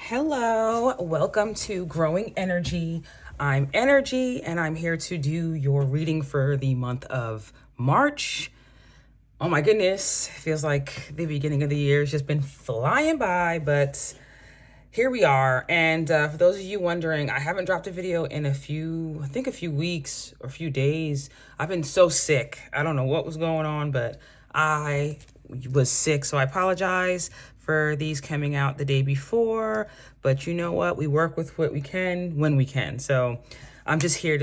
Hello, welcome to Growing Energy. I'm Energy and I'm here to do your reading for the month of March. Oh my goodness, it feels like the beginning of the year has just been flying by, but here we are. And for those of you wondering, I haven't dropped a video in a few weeks or a few days. I've been so sick. I don't know what was going on, but I was sick. So I apologize for these coming out the day before. But you know what? We work with what we can when we can. So I'm just happy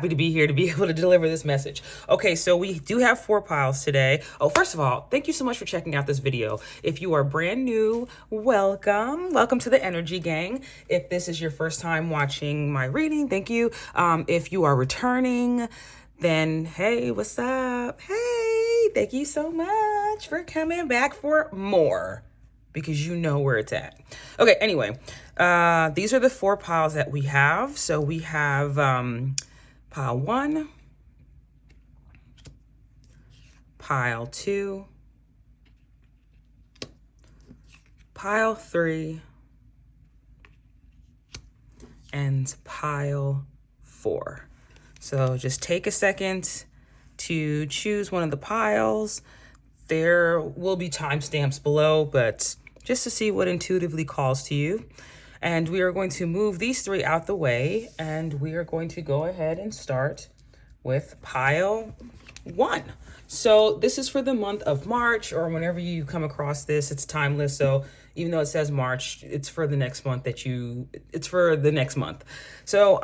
to be here to be able to deliver this message. Okay, so we do have 4 piles today. Oh, first of all, thank you so much for checking out this video. If you are brand new, welcome. Welcome to the Energy Gang. If this is your first time watching my reading, thank you. If you are returning, then hey, what's up? Hey, thank you so much for coming back for more, because you know where it's at. Okay, anyway, these are the 4 piles that we have. So we have pile 1, pile 2, pile 3, and pile 4. So just take a second to choose one of the piles. There will be timestamps below, but just to see what intuitively calls to you. And we are going to move these 3 out the way, and we are going to go ahead and start with pile 1. So this is for the month of March, or whenever you come across this, it's timeless. So even though it says March, it's for the next month it's for the next month. So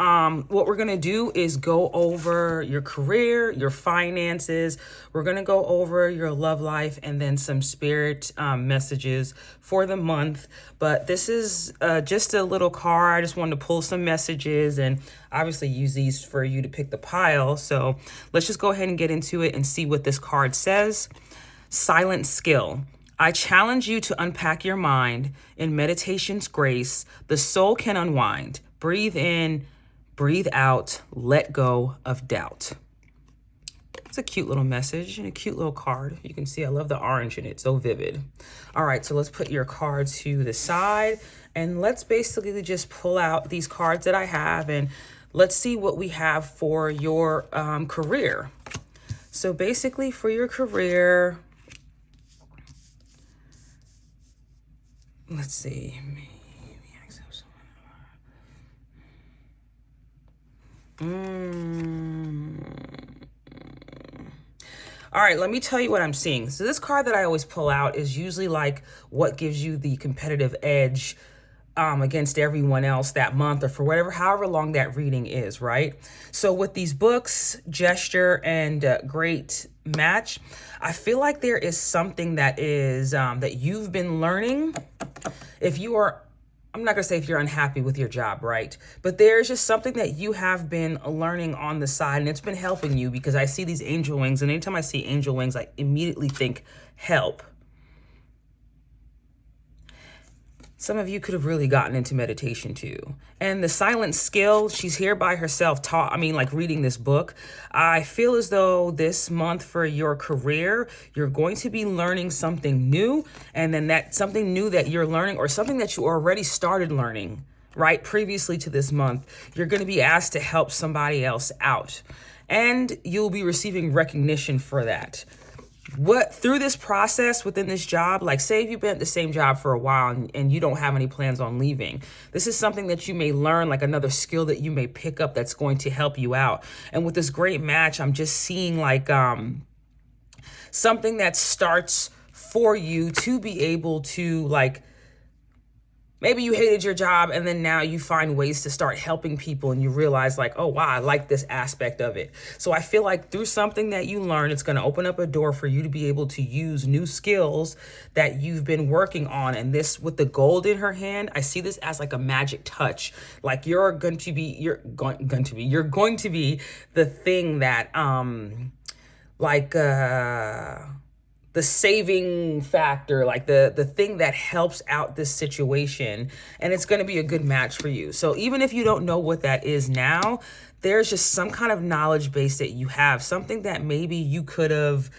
what we're going to do is go over your career, your finances. We're going to go over your love life and then some spirit messages for the month. But this is just a little card. I just wanted to pull some messages and obviously use these for you to pick the pile. So let's just go ahead and get into it and see what this card says. Silent skill. I challenge you to unpack your mind. In meditation's grace, the soul can unwind. Breathe in, breathe out, let go of doubt. It's a cute little message and a cute little card. You can see I love the orange in it, so vivid. All right, so let's put your card to the side and let's basically just pull out these cards that I have and let's see what we have for your career. So basically for your career, let's see. All right, let me tell you what I'm seeing. So this card that I always pull out is usually like what gives you the competitive edge against everyone else that month or for however long that reading is, right? So with these books, Gesture and Great Match, I feel like there is something that is that you've been learning. If you are, I'm not gonna say if you're unhappy with your job, right? But there's just something that you have been learning on the side and it's been helping you, because I see these angel wings, and anytime I see angel wings, I immediately think help. Some of you could have really gotten into meditation too. And the silent skill, she's here by herself, reading this book. I feel as though this month for your career, you're going to be learning something new. And then that something new that you're learning, or something that you already started learning, right, previously to this month, you're going to be asked to help somebody else out. And you'll be receiving recognition for that. Through this process within this job, like say if you've been at the same job for a while and you don't have any plans on leaving, this is something that you may learn, like another skill that you may pick up that's going to help you out. And with this great match, I'm just seeing like something that starts for you to be able to, like, maybe you hated your job and then now you find ways to start helping people and you realize like, oh, wow, I like this aspect of it. So I feel like through something that you learn, it's going to open up a door for you to be able to use new skills that you've been working on. And this, with the gold in her hand, I see this as like a magic touch. Like you're going to be the thing that the saving factor, like the thing that helps out this situation, and it's going to be a good match for you. So even if you don't know what that is now, there's just some kind of knowledge base that you have, something that maybe you could have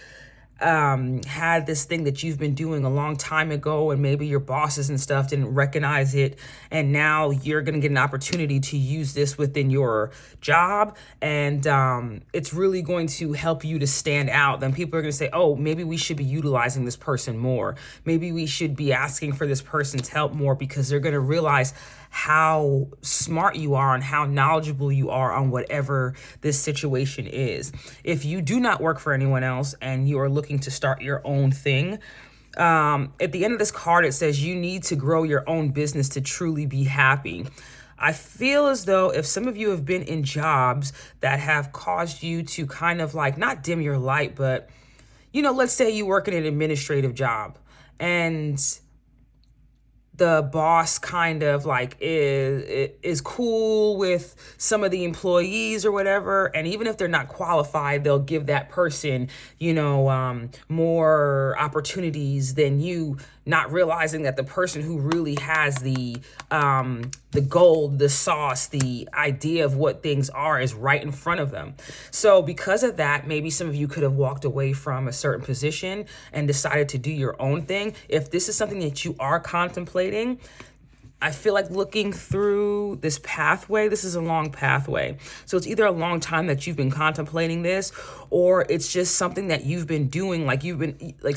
had this thing that you've been doing a long time ago, and maybe your bosses and stuff didn't recognize it, and now you're going to get an opportunity to use this within your job, and it's really going to help you to stand out. Then people are going to say, oh, maybe we should be utilizing this person more. Maybe we should be asking for this person's help more, because they're going to realize how smart you are and how knowledgeable you are on whatever this situation is. If you do not work for anyone else and you are looking to start your own thing, at the end of this card, it says you need to grow your own business to truly be happy. I feel as though if some of you have been in jobs that have caused you to kind of like not dim your light, but, let's say you work in an administrative job and the boss kind of like is cool with some of the employees or whatever. And even if they're not qualified, they'll give that person, more opportunities than you, not realizing that the person who really has the gold, the sauce, the idea of what things are is right in front of them. So because of that, maybe some of you could have walked away from a certain position and decided to do your own thing. If this is something that you are contemplating, I feel like looking through this pathway, this is a long pathway. So it's either a long time that you've been contemplating this, or it's just something that you've been doing, like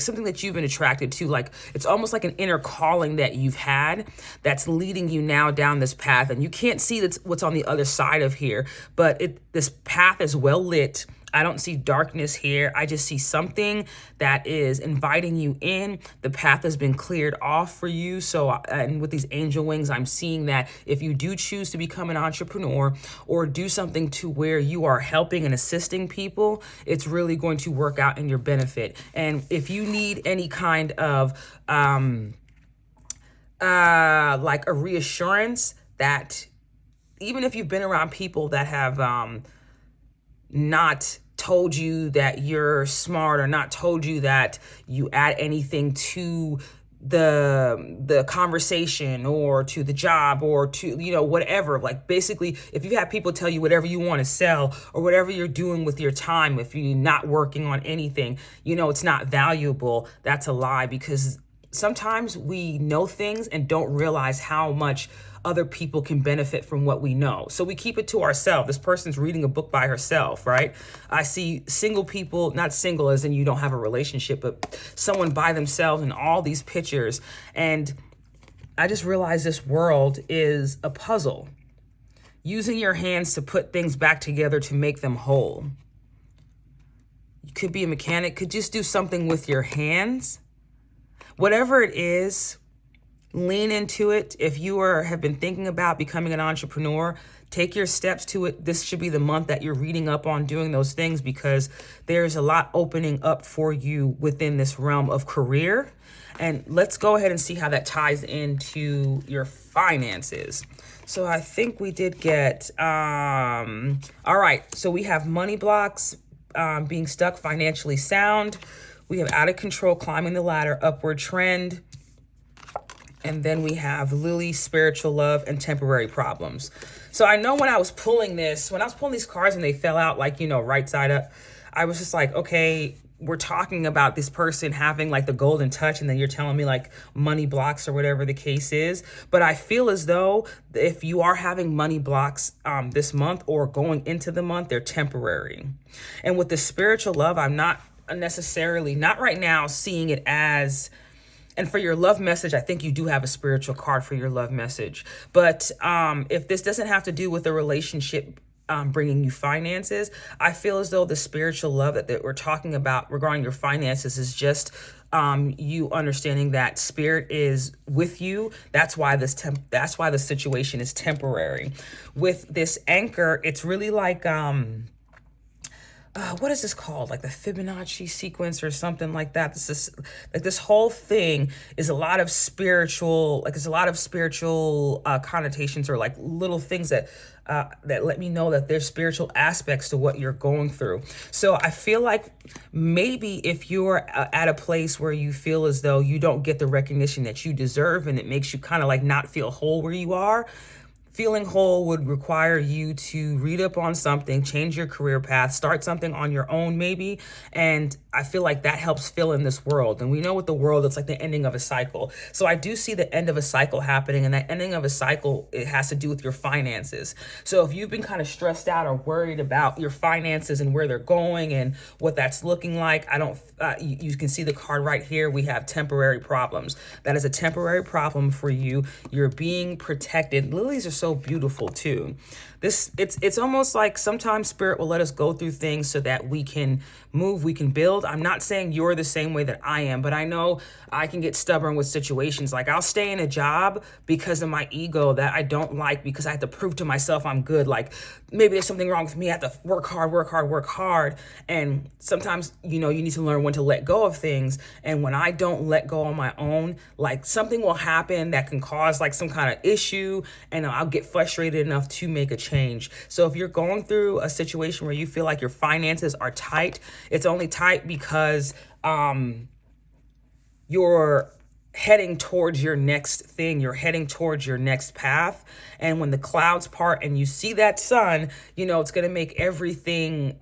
something that you've been attracted to. Like it's almost like an inner calling that you've had that's leading you now down this path. And you can't see what's on the other side of here, but this path is well lit. I don't see darkness here. I just see something that is inviting you in. The path has been cleared off for you. So, and with these angel wings, I'm seeing that if you do choose to become an entrepreneur or do something to where you are helping and assisting people, it's really going to work out in your benefit. And if you need any kind of like a reassurance that even if you've been around people that have not told you that you're smart or not told you that you add anything to the conversation or to the job or to, whatever, like basically if you have people tell you whatever you want to sell or whatever you're doing with your time, if you're not working on anything, it's not valuable, that's a lie, because sometimes we know things and don't realize how much other people can benefit from what we know. So we keep it to ourselves. This person's reading a book by herself, right? I see single people, not single as in you don't have a relationship, but someone by themselves in all these pictures. And I just realized this world is a puzzle. Using your hands to put things back together to make them whole. You could be a mechanic, could just do something with your hands. Whatever it is, lean into it. If you have been thinking about becoming an entrepreneur, take your steps to it. This should be the month that you're reading up on doing those things, because there's a lot opening up for you within this realm of career. And let's go ahead and see how that ties into your finances. So I think we did get, all right. So we have money blocks, being stuck, financially sound. We have out of control, climbing the ladder, upward trend. And then we have Lily, spiritual love, and temporary problems. So I know when I was pulling these cards and they fell out like, right side up, I was just like, okay, we're talking about this person having like the golden touch, and then you're telling me like money blocks or whatever the case is. But I feel as though if you are having money blocks this month or going into the month, they're temporary. And with the spiritual love, I'm not necessarily, not right now, seeing it as... And for your love message, I think you do have a spiritual card for your love message. But if this doesn't have to do with a relationship bringing you finances, I feel as though the spiritual love that we're talking about regarding your finances is just you understanding that spirit is with you. That's why that's why the situation is temporary. With this anchor, it's really like what is this called? Like the Fibonacci sequence or something like that. This is like this whole thing is a lot of spiritual, connotations or like little things that let me know that there's spiritual aspects to what you're going through. So I feel like maybe if you're at a place where you feel as though you don't get the recognition that you deserve and it makes you kind of like not feel whole where you are, Feeling whole would require you to read up on something, change your career path, start something on your own maybe. And I feel like that helps fill in this world. And we know with the world, it's like the ending of a cycle. So I do see the end of a cycle happening, and that ending of a cycle, it has to do with your finances. So if you've been kind of stressed out or worried about your finances and where they're going and what that's looking like, you can see the card right here. We have temporary problems. That is a temporary problem for you. You're being protected. Lilies are so beautiful too. It's almost like sometimes spirit will let us go through things so that we can move, we can build. I'm not saying you're the same way that I am, but I know I can get stubborn with situations. Like I'll stay in a job because of my ego that I don't like, because I have to prove to myself I'm good. Like maybe there's something wrong with me. I have to work hard. And sometimes, you need to learn when to let go of things. And when I don't let go on my own, like something will happen that can cause like some kind of issue, and I'll get frustrated enough to make a change. So if you're going through a situation where you feel like your finances are tight, it's only tight because you're heading towards your next thing. You're heading towards your next path. And when the clouds part and you see that sun, it's going to make everything,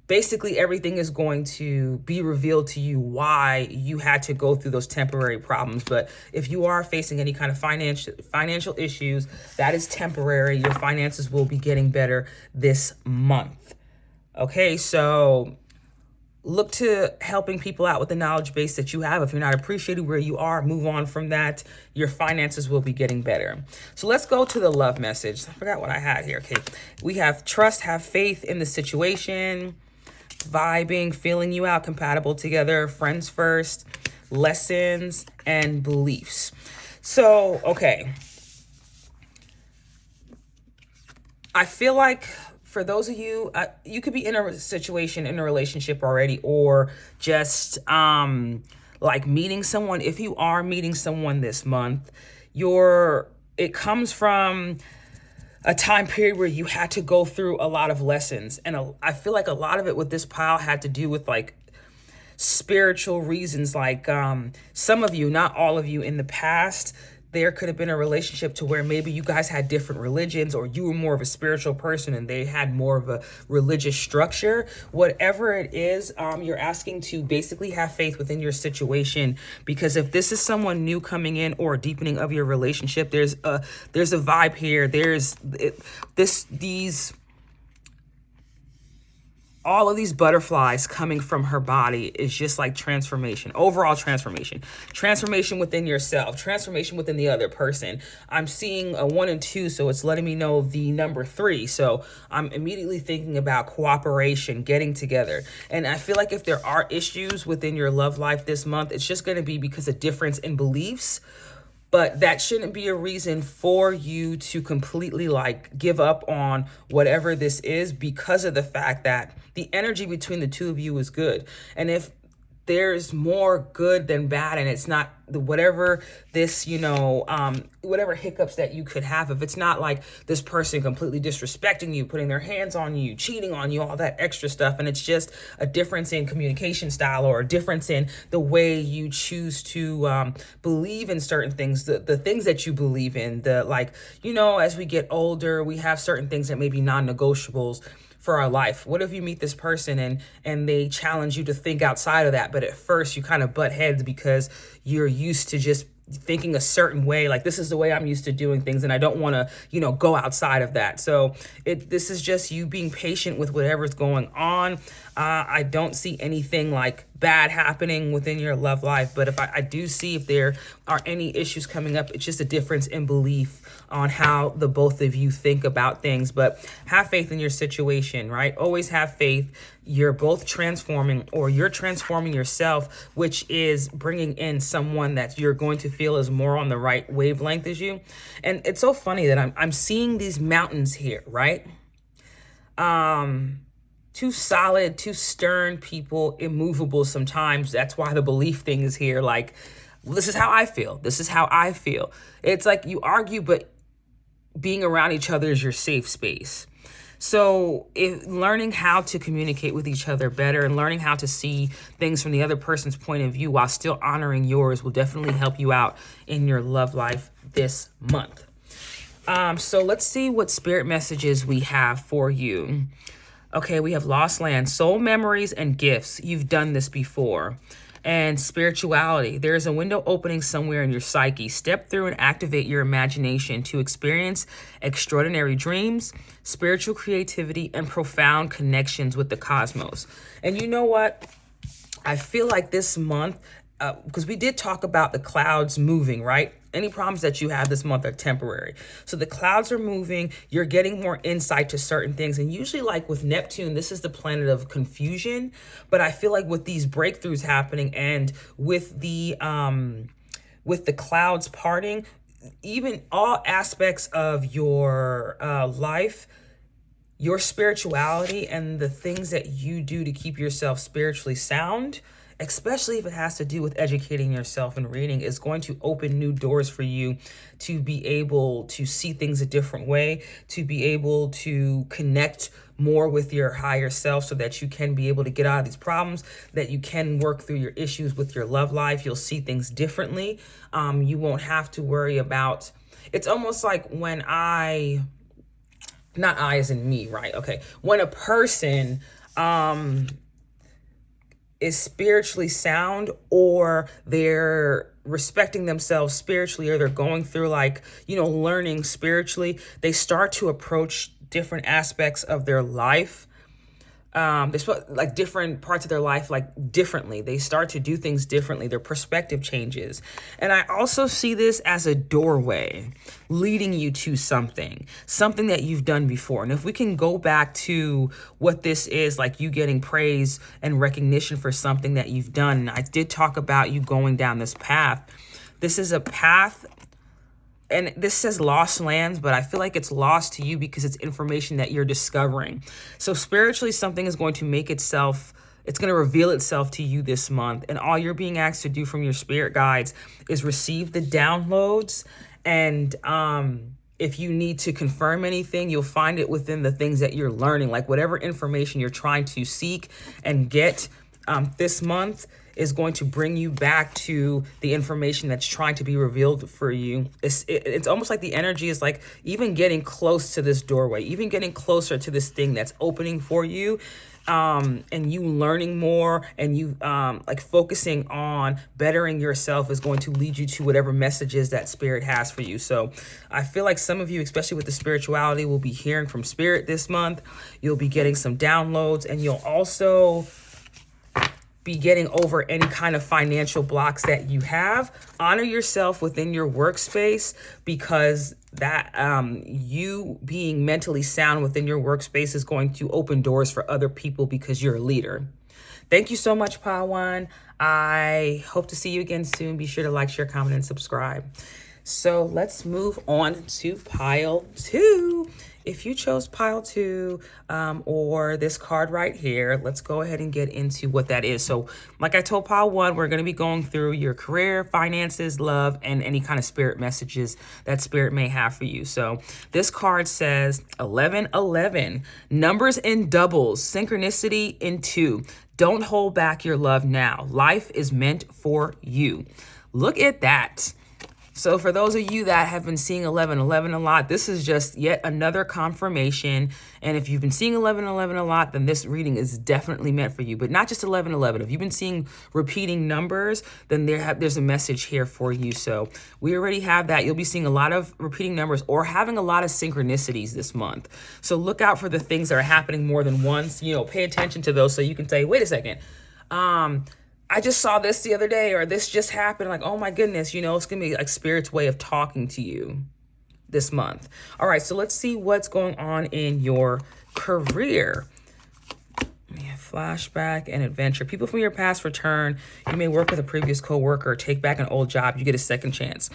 basically everything is going to be revealed to you why you had to go through those temporary problems. But if you are facing any kind of financial issues, that is temporary. Your finances will be getting better this month. Okay, so look to helping people out with the knowledge base that you have. If you're not appreciated where you are, move on from that. Your finances will be getting better. So let's go to the love message. I forgot what I had here. Okay, we have trust, have faith in the situation, vibing, feeling you out, compatible together, friends first, lessons, and beliefs. So, okay. I feel like for those of you, you could be in a situation, in a relationship already, or just like meeting someone. If you are meeting someone this month, it comes from a time period where you had to go through a lot of lessons. And I feel like a lot of it with this pile had to do with like spiritual reasons. Like some of you, not all of you, in the past, there could have been a relationship to where maybe you guys had different religions, or you were more of a spiritual person and they had more of a religious structure. Whatever it is, you're asking to basically have faith within your situation, because if this is someone new coming in or a deepening of your relationship, there's a vibe here. All of these butterflies coming from her body is just like transformation, overall transformation within yourself, transformation within the other person. I'm seeing a 1 and 2, so it's letting me know the number 3. So I'm immediately thinking about cooperation, getting together. And I feel like if there are issues within your love life this month, it's just going to be because of difference in beliefs. But that shouldn't be a reason for you to completely like give up on whatever this is, because of the fact that the energy between the two of you is good. And if there's more good than bad, and it's not whatever this, whatever hiccups that you could have, if it's not like this person completely disrespecting you, putting their hands on you, cheating on you, all that extra stuff, and it's just a difference in communication style, or a difference in the way you choose to believe in certain things, the things that you believe in, as we get older, we have certain things that may be non-negotiables for our life. What if you meet this person and they challenge you to think outside of that, but at first you kind of butt heads because you're used to just thinking a certain way, like this is the way I'm used to doing things, and I don't want to, go outside of that. So this is just you being patient with whatever's going on. I don't see anything like bad happening within your love life, but if I do see if there are any issues coming up, it's just a difference in belief on how the both of you think about things. But have faith in your situation, right? Always have faith. You're both transforming, or you're transforming yourself, which is bringing in someone that you're going to feel is more on the right wavelength as you. And it's so funny that I'm seeing these mountains here, right? Too solid, too stern people, immovable sometimes. That's why the belief thing is here. Like, this is how I feel. This is how I feel. It's like you argue, but being around each other is your safe space. So learning how to communicate with each other better and learning how to see things from the other person's point of view while still honoring yours will definitely help you out in your love life this month. So let's see what spirit messages we have for you. Okay, we have lost land, soul memories, and gifts. You've done this before. And spirituality. There is a window opening somewhere in your psyche. Step through and activate your imagination to experience extraordinary dreams, spiritual creativity, and profound connections with the cosmos. And you know what? I feel like this month, because we did talk about the clouds moving, right? Any problems that you have this month are temporary. So the clouds are moving. You're getting more insight to certain things. And usually, like with Neptune, this is the planet of confusion. But I feel like with these breakthroughs happening and with the clouds parting, even all aspects of your life, your spirituality and the things that you do to keep yourself spiritually sound, especially if it has to do with educating yourself and reading, is going to open new doors for you to be able to see things a different way, to be able to connect more with your higher self so that you can be able to get out of these problems, that you can work through your issues with your love life. You'll see things differently. You won't have to worry about, it's almost like when not I as in me, right? Okay. When a person is spiritually sound, or they're respecting themselves spiritually, or they're going through learning spiritually, they start to approach different aspects of their life. Like different parts of their life, like differently. They start to do things differently. Their perspective changes. And I also see this as a doorway leading you to something that you've done before. And if we can go back to what this is, like you getting praise and recognition for something that you've done. And I did talk about you going down this path. This is a path. And this says lost lands, but I feel like it's lost to you because it's information that you're discovering. So spiritually, something is going to it's going to reveal itself to you this month. And all you're being asked to do from your spirit guides is receive the downloads. And if you need to confirm anything, you'll find it within the things that you're learning, like whatever information you're trying to seek and get this month is going to bring you back to the information that's trying to be revealed for you. It's almost like the energy is like even getting close to this doorway, even getting closer to this thing that's opening for you. And you learning more and you like focusing on bettering yourself is going to lead you to whatever messages that spirit has for you. So I feel like some of you, especially with the spirituality, will be hearing from spirit this month. You'll be getting some downloads, and you'll also be getting over any kind of financial blocks that you have. Honor yourself within your workspace, because that you being mentally sound within your workspace is going to open doors for other people because you're a leader. Thank you so much, Pawan. I hope to see you again soon. Be sure to like, share, comment, and subscribe. So let's move on to pile 2. If you chose pile 2 or this card right here, let's go ahead and get into what that is. So like I told pile 1, we're going to be going through your career, finances, love, and any kind of spirit messages that spirit may have for you. So this card says 1111, numbers in doubles, synchronicity in 2. Don't hold back your love now. Life is meant for you. Look at that. So for those of you that have been seeing 1111 a lot, this is just yet another confirmation. And if you've been seeing 1111 a lot, then this reading is definitely meant for you. But not just 1111. If you've been seeing repeating numbers, then there's a message here for you. So we already have that. You'll be seeing a lot of repeating numbers or having a lot of synchronicities this month. So look out for the things that are happening more than once. Pay attention to those so you can say, wait a second. I just saw this the other day, or this just happened. Like, oh my goodness, it's going to be like spirit's way of talking to you this month. All right, so let's see what's going on in your career. Flashback and adventure. People from your past return. You may work with a previous coworker or take back an old job. You get a second chance.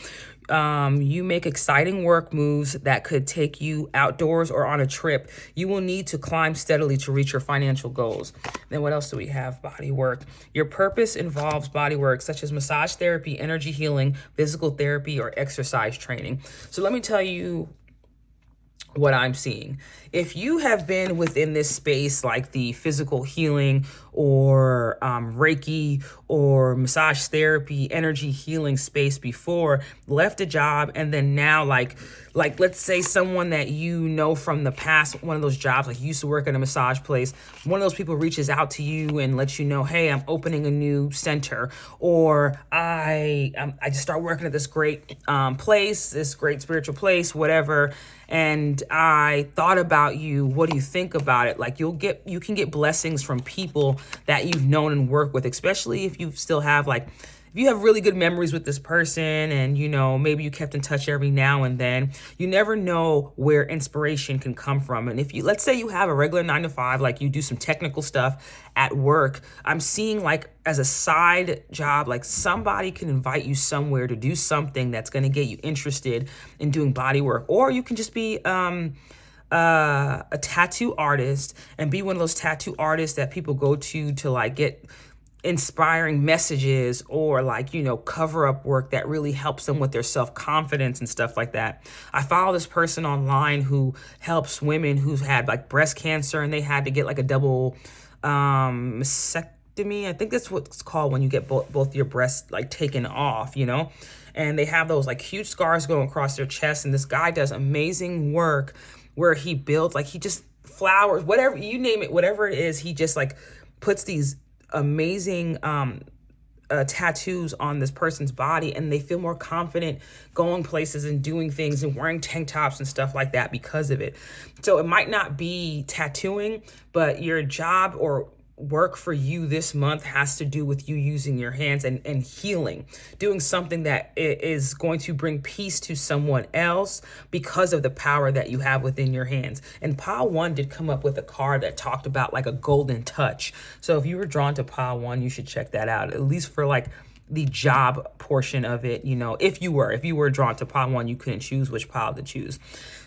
You make exciting work moves that could take you outdoors or on a trip. You will need to climb steadily to reach your financial goals. Then what else do we have? Body work. Your purpose involves body work such as massage therapy, energy healing, physical therapy, or exercise training. So let me tell you what I'm seeing. If you have been within this space, like the physical healing or Reiki or massage therapy, energy healing space before, left a job, and then now like let's say someone that you know from the past, one of those jobs, like you used to work at a massage place, one of those people reaches out to you and lets you know, hey, I'm opening a new center, or I just start working at this great place, this great spiritual place, whatever, and I thought about you. What do you think about it? Like you can get blessings from people that you've known and worked with, especially if you still have if you have really good memories with this person and, maybe you kept in touch every now and then. You never know where inspiration can come from. And if let's say you have a regular 9 to 5, like you do some technical stuff at work, I'm seeing as a side job, like somebody can invite you somewhere to do something that's going to get you interested in doing body work. Or you can just be a tattoo artist and be one of those tattoo artists that people go to get inspiring messages, or cover up work that really helps them with their self-confidence and stuff like that. I follow this person online who helps women who've had breast cancer, and they had to get a double mastectomy. I think that's what it's called when you get both your breasts taken off, and they have those huge scars going across their chest. And this guy does amazing work where he builds he just flowers, whatever you name it, whatever it is, he just puts these amazing tattoos on this person's body, and they feel more confident going places and doing things and wearing tank tops and stuff like that because of it. So it might not be tattooing, but your job or work for you this month has to do with you using your hands and healing, doing something that is going to bring peace to someone else because of the power that you have within your hands. And Pile 1 did come up with a card that talked about a golden touch. So if you were drawn to Pile 1, you should check that out, at least for the job portion of it. If you were drawn to Pile 1, you couldn't choose which pile to choose.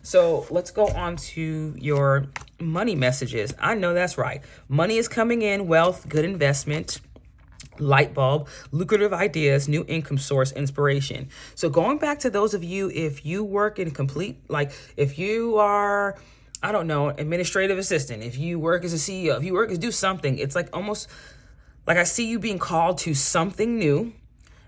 So let's go on to your money messages. I know that's right. Money is coming in, wealth, good investment, light bulb, lucrative ideas, new income source, inspiration. So going back to those of you, if you work in if you are, I don't know, administrative assistant, if you work as a CEO, if you work as do something, it's almost I see you being called to something new,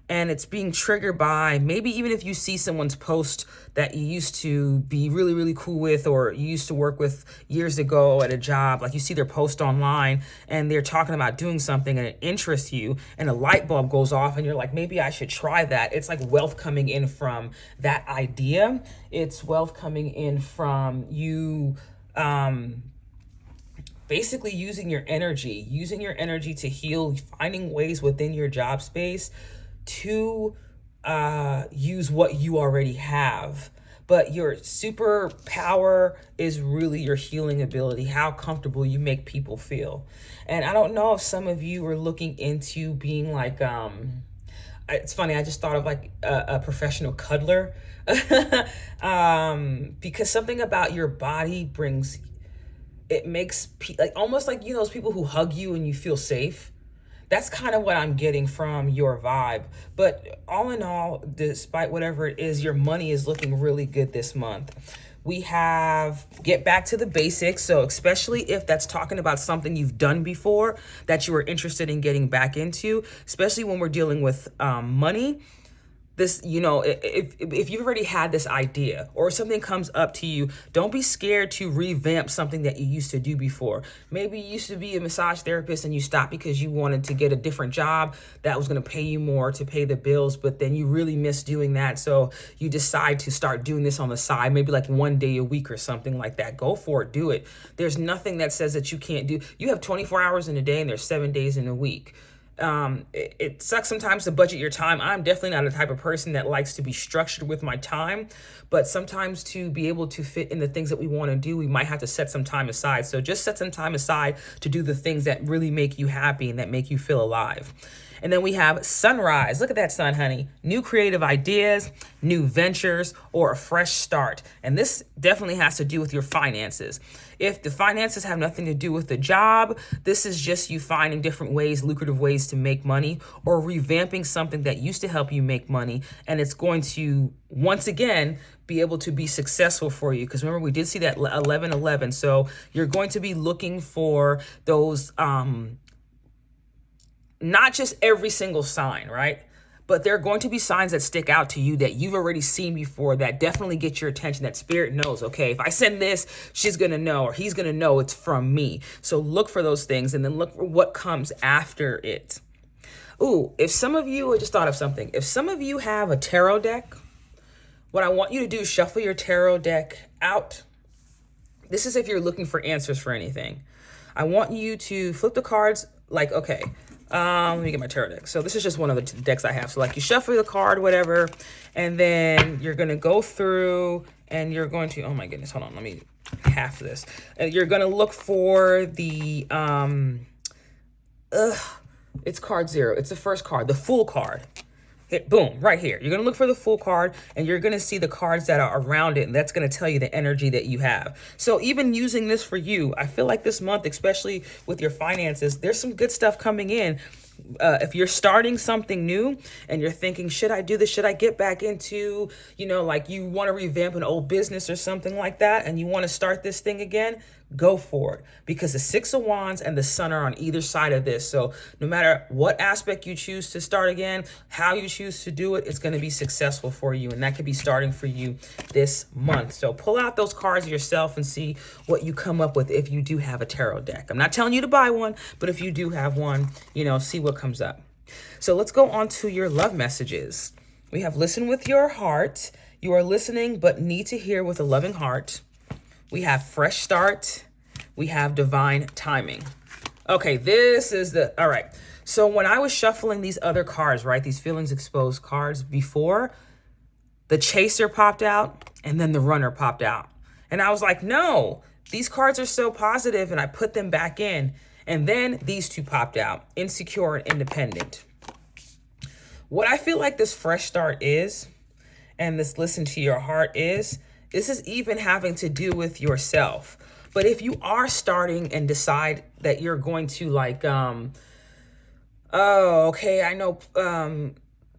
and it's being triggered by maybe even if you see someone's post that you used to be really, really cool with, or you used to work with years ago at a job, you see their post online and they're talking about doing something and it interests you, and a light bulb goes off and you're maybe I should try that. It's wealth coming in from that idea. It's wealth coming in from you, basically using your energy to heal, finding ways within your job space to use what you already have. But your superpower is really your healing ability, how comfortable you make people feel. And I don't know if some of you are looking into being it's funny, I just thought of a professional cuddler because something about your body brings, it makes almost those people who hug you and you feel safe. That's kind of what I'm getting from your vibe. But all in all, despite whatever it is, your money is looking really good this month. We have get back to the basics. So especially if that's talking about something you've done before that you were interested in getting back into, especially when we're dealing with money. This, if you've already had this idea or something comes up to you, don't be scared to revamp something that you used to do before. Maybe you used to be a massage therapist and you stopped because you wanted to get a different job that was going to pay you more to pay the bills, but then you really miss doing that. So you decide to start doing this on the side, maybe 1 day a week or something like that. Go for it. Do it. There's nothing that says that you can't do. You have 24 hours in a day and there's 7 days in a week. It sucks sometimes to budget your time. I'm definitely not a type of person that likes to be structured with my time, but sometimes to be able to fit in the things that we want to do, we might have to set some time aside. So just set some time aside to do the things that really make you happy and that make you feel alive. And then we have sunrise. Look at that sun, honey. New creative ideas, new ventures, or a fresh start. And this definitely has to do with your finances. If the finances have nothing to do with the job, this is just you finding different ways, lucrative ways to make money, or revamping something that used to help you make money. And it's going to, once again, be able to be successful for you. Because remember, we did see that 11-11. So you're going to be looking for those, not just every single sign, right? But there are going to be signs that stick out to you that you've already seen before that definitely get your attention, that spirit knows, okay, if I send this, she's going to know, or he's going to know it's from me. So look for those things and then look for what comes after it. Ooh, if some of you, I just thought of something. If some of you have a tarot deck, what I want you to do is shuffle your tarot deck out. This is if you're looking for answers for anything. I want you to flip the cards like, okay, let me get my tarot deck. So this is just one of the decks I have. So like you shuffle the card, whatever, and then you're going to go through and you're going to, oh my goodness, hold on, let me half this. You're going to look for the, it's card 0. It's the first card, the full card. Hit boom, right here. You're going to look for the full card and you're going to see the cards that are around it. And that's going to tell you the energy that you have. So even using this for you, I feel like this month, especially with your finances, there's some good stuff coming in. If you're starting something new and you're thinking, should I do this? Should I get back into, like you want to revamp an old business or something like that, and you want to start this thing again, go for it. Because the 6 of Wands and the Sun are on either side of this. So no matter what aspect you choose to start again, how you choose to do it, it's going to be successful for you. And that could be starting for you this month. So pull out those cards yourself and see what you come up with if you do have a tarot deck. I'm not telling you to buy one, but if you do have one, see what comes up. So let's go on to your love messages. We have listen with your heart. You are listening, but need to hear with a loving heart. We have fresh start. We have divine timing. Okay, this is all right. So when I was shuffling these other cards, right, these feelings exposed cards before, the chaser popped out and then the runner popped out. And I was like, no, these cards are so positive, and I put them back in. And then these two popped out, insecure and independent. What I feel like this fresh start is, and this listen to your heart is, this is even having to do with yourself. But if you are starting and decide that you're going to okay, I know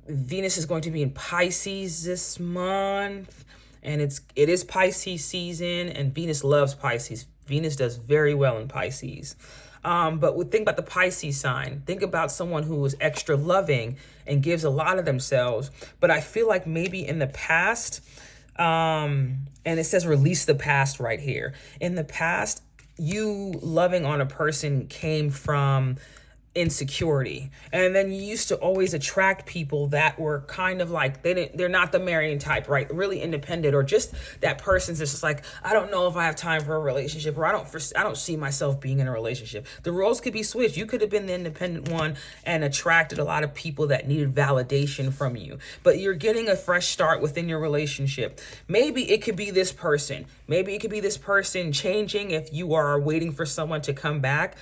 Venus is going to be in Pisces this month, and it is Pisces season, and Venus loves Pisces. Venus does very well in Pisces. But think about the Pisces sign. Think about someone who is extra loving and gives a lot of themselves. But I feel like maybe in the past, and it says release the past right here. In the past, you loving on a person came from insecurity, and then you used to always attract people that were kind of like they're not the marrying type, right? Really independent, or just that person's just like, I don't know if I have time for a relationship, or I don't see myself being in a relationship. The roles could be switched. You could have been the independent one and attracted a lot of people that needed validation from you, but you're getting a fresh start within your relationship. Maybe it could be this person. Maybe it could be this person changing if you are waiting for someone to come back.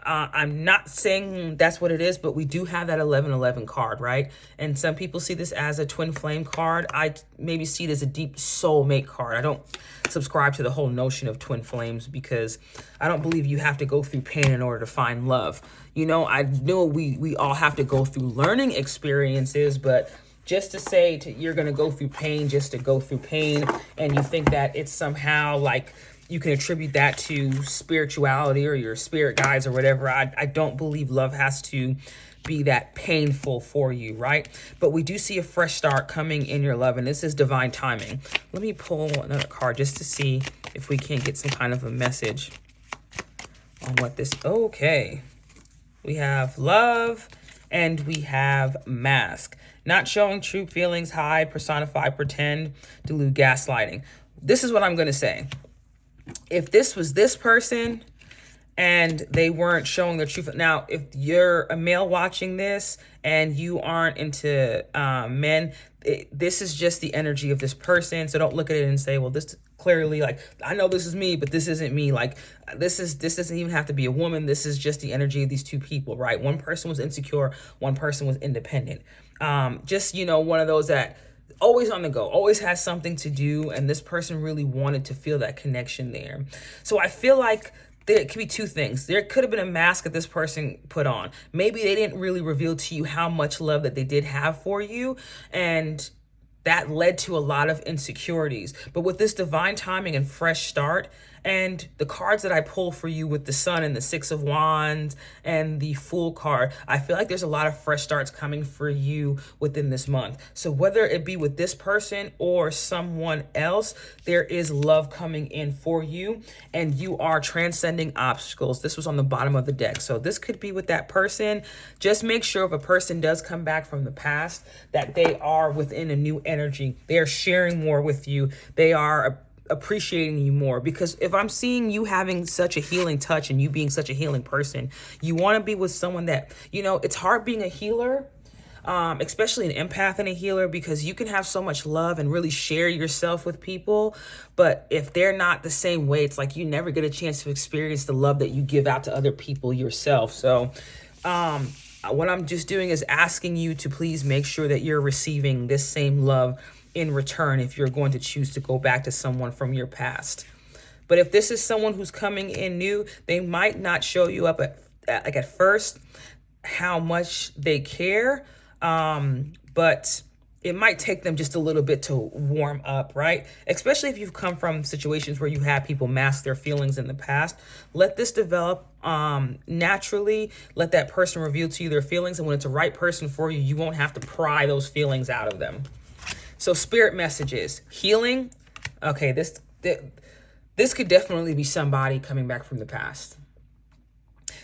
I'm not saying that's what it is, but we do have that 11-11 card, right? And some people see this as a twin flame card. I maybe see it as a deep soulmate card. I don't subscribe to the whole notion of twin flames because I don't believe you have to go through pain in order to find love. I know we all have to go through learning experiences, but just to say you're going to go through pain just to go through pain, and you think that it's somehow like you can attribute that to spirituality or your spirit guides or whatever. I don't believe love has to be that painful for you, right? But we do see a fresh start coming in your love, and this is divine timing. Let me pull another card just to see if we can get some kind of a message on what this, okay. We have love and we have mask. Not showing true feelings, hide, personify, pretend, delude, gaslighting. This is what I'm going to say. If this was this person and they weren't showing their truth. Now, if you're a male watching this and you aren't into men, this is just the energy of this person. So don't look at it and say, well, this clearly, like, I know this is me, but this isn't me. Like, this doesn't even have to be a woman. This is just the energy of these two people, right? One person was insecure, one person was independent. Just, one of those that always on the go, always has something to do. And this person really wanted to feel that connection there. So I feel like there could be two things. There could have been a mask that this person put on. Maybe they didn't really reveal to you how much love that they did have for you. And that led to a lot of insecurities. But with this divine timing and fresh start, and the cards that I pull for you with the Sun and the Six of Wands and the Fool card, I feel like there's a lot of fresh starts coming for you within this month. So whether it be with this person or someone else, there is love coming in for you, and you are transcending obstacles. This was on the bottom of the deck. So this could be with that person. Just make sure if a person does come back from the past, that they are within a new energy. They are sharing more with you. They are appreciating you more, because if I'm seeing you having such a healing touch and you being such a healing person, you want to be with someone that, it's hard being a healer, especially an empath and a healer, because you can have so much love and really share yourself with people. But if they're not the same way, it's like you never get a chance to experience the love that you give out to other people yourself. So, what I'm just doing is asking you to please make sure that you're receiving this same love in return if you're going to choose to go back to someone from your past. But if this is someone who's coming in new, they might not show you up at first how much they care, but it might take them just a little bit to warm up, right? Especially if you've come from situations where you had people mask their feelings in the past. Let this develop naturally. Let that person reveal to you their feelings, and when it's a right person for you, you won't have to pry those feelings out of them. So spirit messages, healing. Okay, this could definitely be somebody coming back from the past.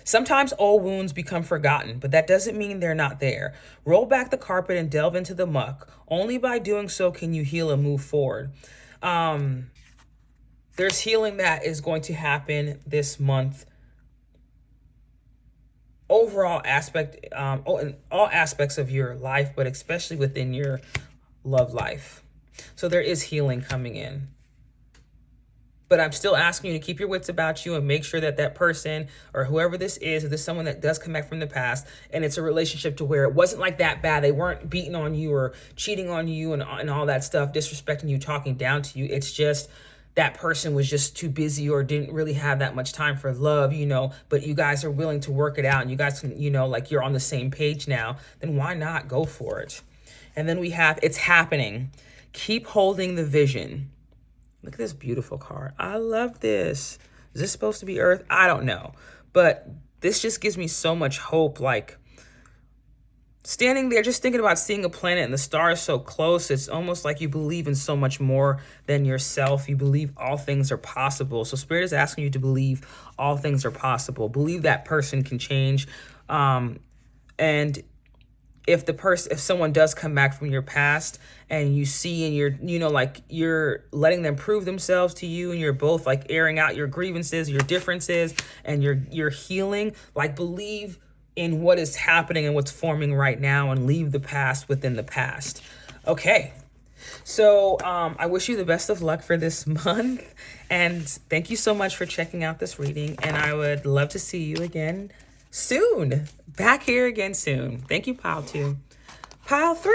Sometimes old wounds become forgotten, but that doesn't mean they're not there. Roll back the carpet and delve into the muck. Only by doing so can you heal and move forward. There's healing that is going to happen this month. Overall aspect, in all aspects of your life, but especially within your love life. So there is healing coming in. But I'm still asking you to keep your wits about you and make sure that that person or whoever this is, if there's someone that does come back from the past and it's a relationship to where it wasn't like that bad, they weren't beating on you or cheating on you and all that stuff, disrespecting you, talking down to you. It's just that person was just too busy or didn't really have that much time for love, but you guys are willing to work it out and you guys can, like you're on the same page now, then why not go for it? And then we have, it's happening. Keep holding the vision. Look at this beautiful card. I love this. Is this supposed to be Earth? I don't know. But this just gives me so much hope. Like standing there, just thinking about seeing a planet and the stars so close. It's almost like you believe in so much more than yourself. You believe all things are possible. So Spirit is asking you to believe all things are possible. Believe that person can change. And if someone does come back from your past and you see and you're letting them prove themselves to you and you're both like airing out your grievances, your differences, and you're healing, like believe in what is happening and what's forming right now and leave the past within the past. Okay. So I wish you the best of luck for this month. And thank you so much for checking out this reading. And I would love to see you again soon. Back here again soon. Thank you, pile 2. Pile 3,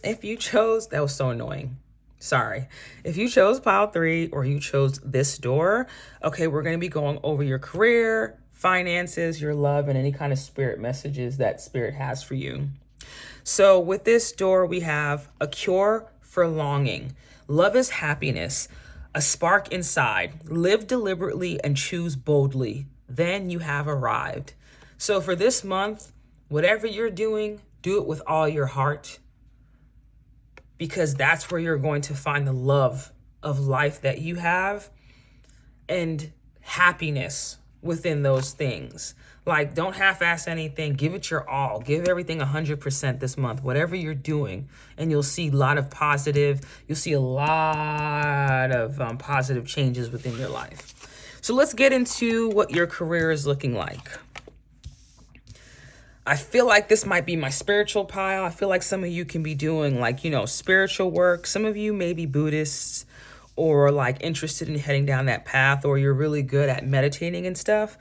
if you chose, that was so annoying. Sorry. If you chose pile 3 or you chose this door, okay, we're going to be going over your career, finances, your love, and any kind of spirit messages that Spirit has for you. So with this door, we have a cure for longing. Love is happiness, a spark inside. Live deliberately and choose boldly. Then you have arrived. So for this month, whatever you're doing, do it with all your heart, because that's where you're going to find the love of life that you have and happiness within those things. Like, don't half-ass anything. Give it your all. Give everything 100% this month, whatever you're doing. And you'll see a lot of positive changes within your life. So let's get into what your career is looking like. I feel like this might be my spiritual pile. I feel like some of you can be doing like, spiritual work. Some of you may be Buddhists or like interested in heading down that path, or you're really good at meditating and stuff.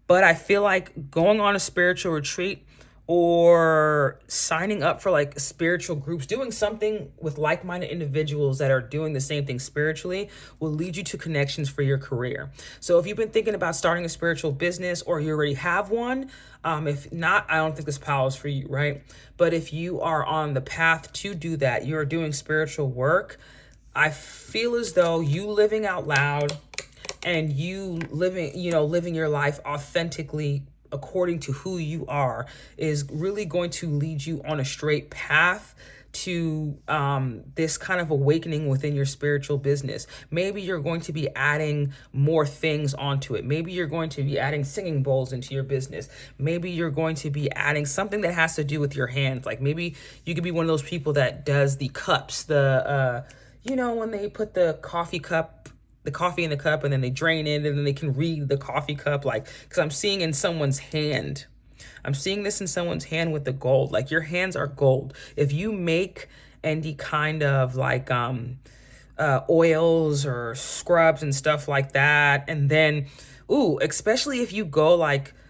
But I feel like going on a spiritual retreat or signing up for like spiritual groups, doing something with like-minded individuals that are doing the same thing spiritually will lead you to connections for your career. So if you've been thinking about starting a spiritual business or you already have one, if not, I don't think this pile is for you, right? But if you are on the path to do that, you're doing spiritual work, I feel as though you living out loud and you living your life authentically according to who you are is really going to lead you on a straight path to this kind of awakening within your spiritual business. Maybe you're going to be adding more things onto it. Maybe you're going to be adding singing bowls into your business. Maybe you're going to be adding something that has to do with your hands. Like maybe you could be one of those people that does the cups, when they put the coffee in the cup and then they drain it and then they can read the coffee cup, because I'm seeing in someone's hand. I'm seeing this in someone's hand with the gold. Like your hands are gold. If you make any kind of oils or scrubs and stuff like that, and then, especially if you go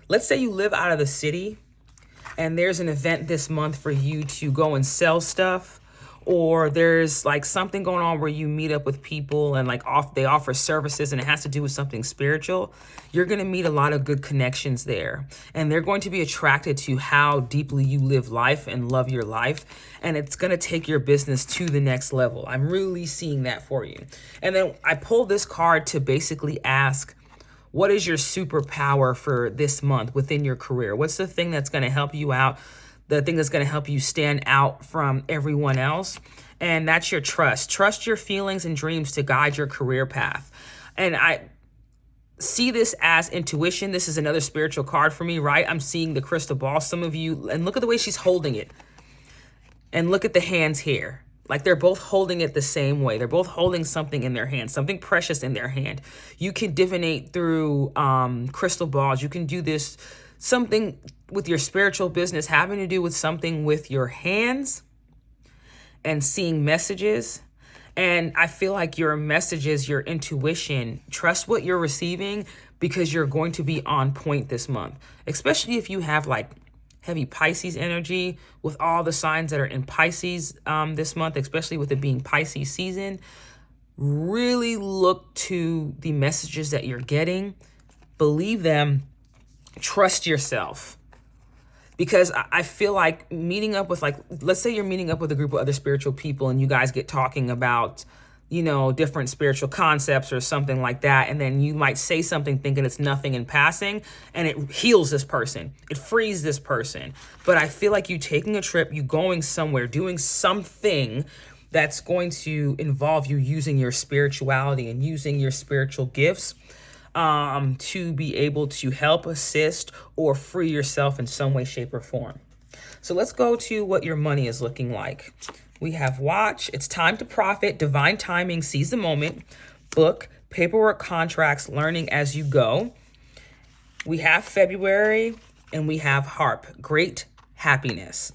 let's say you live out of the city and there's an event this month for you to go and sell stuff, or there's something going on where you meet up with people and they offer services and it has to do with something spiritual, you're going to meet a lot of good connections there. And they're going to be attracted to how deeply you live life and love your life. And it's going to take your business to the next level. I'm really seeing that for you. And then I pulled this card to basically ask, what is your superpower for this month within your career? What's the thing that's going to help you out? The thing that's going to help you stand out from everyone else. And that's your trust. Trust your feelings and dreams to guide your career path. And I see this as intuition. This is another spiritual card for me, right? I'm seeing the crystal ball. Some of you, and look at the way she's holding it. And look at the hands here. They're both holding it the same way. They're both holding something in their hand, something precious in their hand. You can divinate through crystal balls. You can do this, something with your spiritual business having to do with something with your hands and seeing messages. And I feel like your messages, your intuition, trust what you're receiving because you're going to be on point this month, especially if you have heavy Pisces energy with all the signs that are in Pisces this month, especially with it being Pisces season. Really look to the messages that you're getting, believe them, trust yourself. Because I feel like meeting up with let's say you're meeting up with a group of other spiritual people and you guys get talking about, different spiritual concepts or something like that. And then you might say something thinking it's nothing in passing and it heals this person. It frees this person. But I feel like you taking a trip, you going somewhere, doing something that's going to involve you using your spirituality and using your spiritual gifts to be able to help, assist, or free yourself in some way, shape, or form. So let's go to what your money is looking like. We have watch, it's time to profit, divine timing, seize the moment, book, paperwork, contracts, learning as you go. We have February and we have harp, great happiness.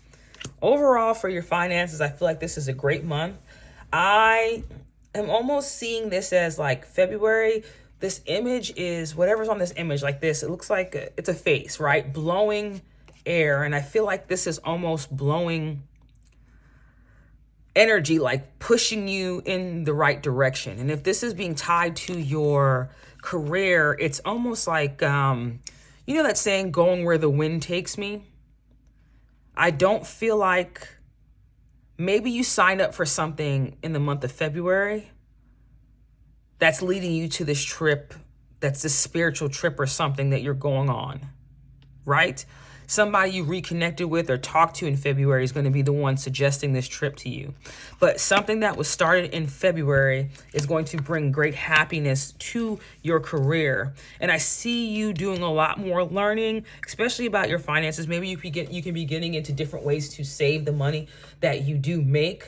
Overall for your finances, I feel like this is a great month. I am almost seeing this as February. This image is whatever's on this image like this. It looks like it's a face, right? Blowing air. And I feel like this is almost blowing energy, pushing you in the right direction. And if this is being tied to your career, it's almost that saying, going where the wind takes me. I don't feel like maybe you signed up for something in the month of February that's leading you to this trip, that's this spiritual trip or something that you're going on, right? Somebody you reconnected with or talked to in February is going to be the one suggesting this trip to you. But something that was started in February is going to bring great happiness to your career. And I see you doing a lot more learning, especially about your finances. Maybe you can be getting into different ways to save the money that you do make.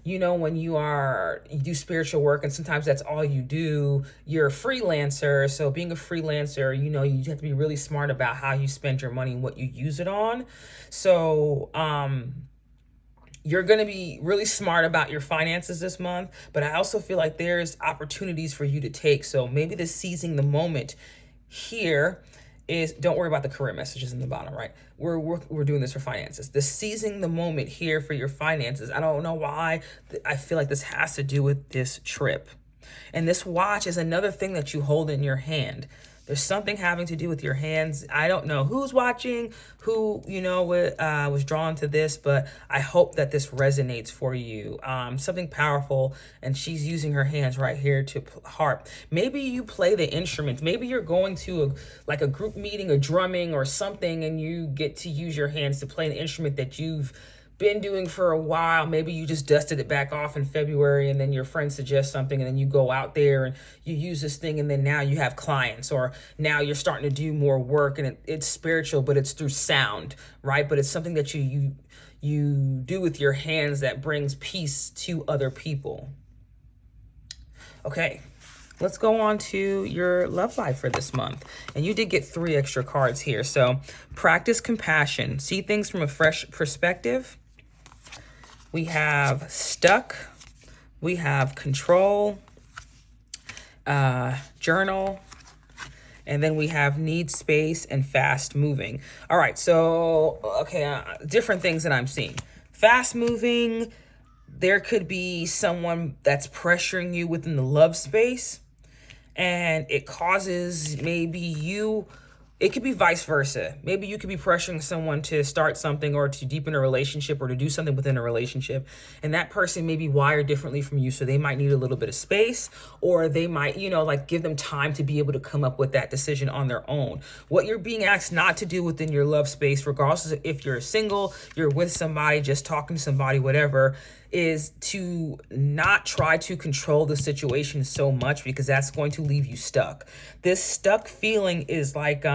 when you do spiritual work and sometimes that's all you do, you're a freelancer. So being a freelancer, you have to be really smart about how you spend your money and what you use it on. So, you're going to be really smart about your finances this month, but I also feel like there's opportunities for you to take. So maybe the seizing the moment here is, don't worry about the career messages in the bottom, right? We're doing this for finances. The seizing the moment here for your finances. I don't know why. I feel like this has to do with this trip. And this watch is another thing that you hold in your hand. There's something having to do with your hands. I don't know who's watching, who, was drawn to this, but I hope that this resonates for you. Something powerful, and she's using her hands right here to harp. Maybe you play the instruments. Maybe you're going to a group meeting, a drumming or something, and you get to use your hands to play an instrument that you've been doing for a while. Maybe you just dusted it back off in February, and then your friend suggests something, and then you go out there and you use this thing, and then now you have clients, or now you're starting to do more work, and it's spiritual, but it's through sound, right? But it's something that you do with your hands that brings peace to other people. Okay, let's go on to your love life for this month. And you did get 3 extra cards here. So practice compassion, see things from a fresh perspective. We have stuck, we have control, journal, and then we have need space and fast moving. All right, so, okay, different things that I'm seeing. Fast moving, there could be someone that's pressuring you within the love space, and it causes it could be vice versa. Maybe you could be pressuring someone to start something or to deepen a relationship or to do something within a relationship. And that person may be wired differently from you. So they might need a little bit of space, or they might, give them time to be able to come up with that decision on their own. What you're being asked not to do within your love space, regardless of if you're single, you're with somebody, just talking to somebody, whatever, is to not try to control the situation so much, because that's going to leave you stuck. This stuck feeling is like,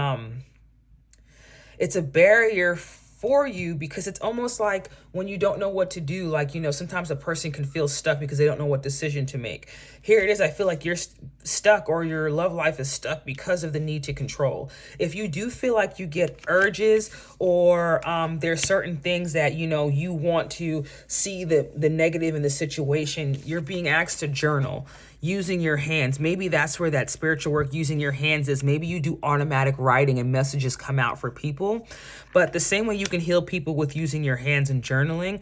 it's a barrier for you, because it's almost like when you don't know what to do, sometimes a person can feel stuck because they don't know what decision to make. Here it is. I feel like you're stuck, or your love life is stuck because of the need to control. If you do feel like you get urges, or there's certain things that, you want to see the negative in the situation, you're being asked to journal using your hands. Maybe that's where that spiritual work using your hands is. Maybe you do automatic writing and messages come out for people. But the same way you can heal people with using your hands and journaling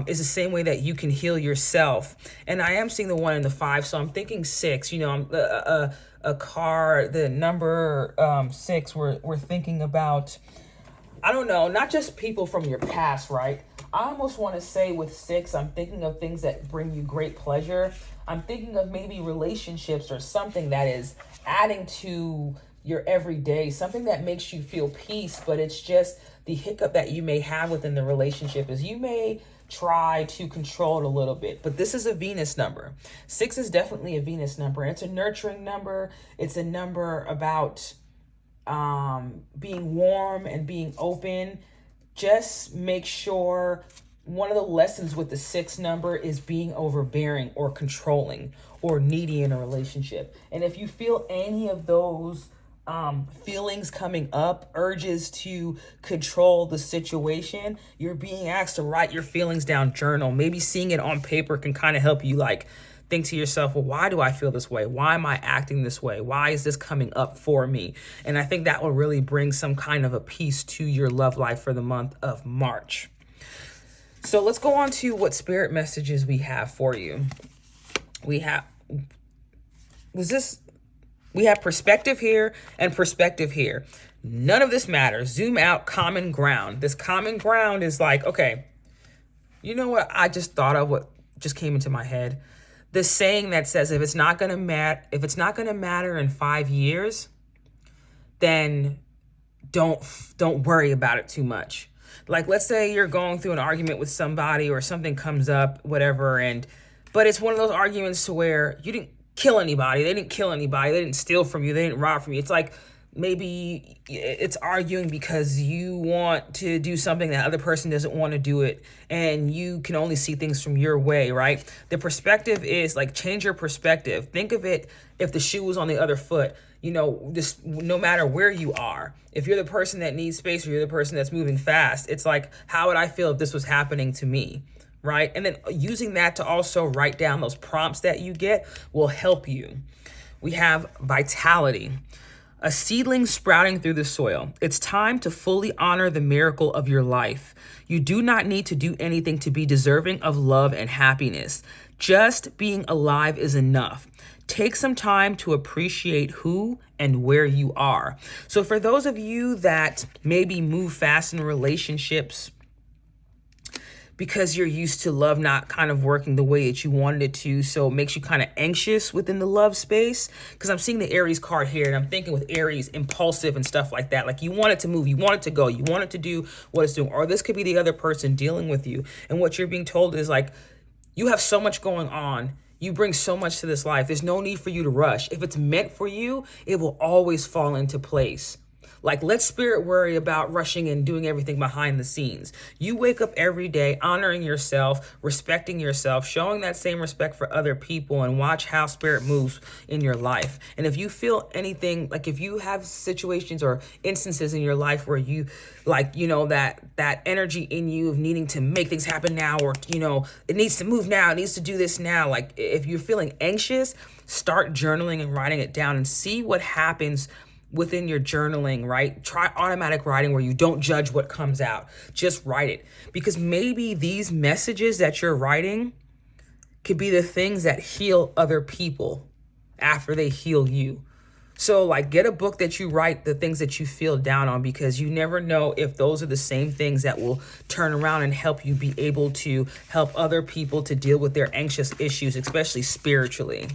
is the same way that you can heal yourself. And I am seeing the 1 and the 5, so I'm thinking 6. A car, the number 6. We're thinking about, I don't know, not just people from your past, right? I almost want to say with 6, I'm thinking of things that bring you great pleasure. I'm thinking of maybe relationships or something that is adding to your everyday, something that makes you feel peace, but it's just the hiccup that you may have within the relationship is you may try to control it a little bit. But this is a Venus number. 6 is definitely a Venus number. It's a nurturing number. It's a number about being warm and being open. Just make sure one of the lessons with the 6 number is being overbearing or controlling or needy in a relationship. And if you feel any of those feelings coming up, urges to control the situation, you're being asked to write your feelings down, journal. Maybe seeing it on paper can kind of help you think to yourself, well, why do I feel this way? Why am I acting this way? Why is this coming up for me? And I think that will really bring some kind of a peace to your love life for the month of March. So let's go on to what spirit messages we have for you. We have perspective here and perspective here. None of this matters. Zoom out, common ground. This common ground is okay, you know what I just thought of, what just came into my head? The saying that says, if it's not going to matter in 5 years, then don't worry about it too much. Let's say you're going through an argument with somebody or something comes up, whatever, but it's one of those arguments to where you didn't kill anybody. They didn't kill anybody. They didn't steal from you. They didn't rob from you. It's maybe it's arguing because you want to do something that other person doesn't want to do it, and you can only see things from your way, right? The perspective is like, change your perspective. Think of it, if the shoe was on the other foot, this, no matter where you are, if you're the person that needs space or you're the person that's moving fast, it's like, how would I feel if this was happening to me? Right? And then using that to also write down those prompts that you get will help you. We have vitality. A seedling sprouting through the soil. It's time to fully honor the miracle of your life. You do not need to do anything to be deserving of love and happiness. Just being alive is enough. Take some time to appreciate who and where you are. So for those of you that maybe move fast in relationships because you're used to love not kind of working the way that you wanted it to, so it makes you kind of anxious within the love space. Because I'm seeing the Aries card here, and I'm thinking with Aries, impulsive and stuff like that. Like, you want it to move, you want it to go, you want it to do what it's doing. Or this could be the other person dealing with you. And what you're being told is like, you have so much going on. You bring so much to this life. There's no need for you to rush. If it's meant for you, it will always fall into place. Like, let spirit worry about rushing and doing everything behind the scenes. You wake up every day honoring yourself, respecting yourself, showing that same respect for other people, and watch how spirit moves in your life. And if you feel anything, like if you have situations or instances in your life where you like, that energy in you of needing to make things happen now, or, it needs to move now, it needs to do this now. Like, if you're feeling anxious, start journaling and writing it down and see what happens within your journaling, right? Try automatic writing where you don't judge what comes out. Just write it. Because maybe these messages that you're writing could be the things that heal other people after they heal you. So like, get a book that you write the things that you feel down on, because you never know if those are the same things that will turn around and help you be able to help other people to deal with their anxious issues, especially spiritually.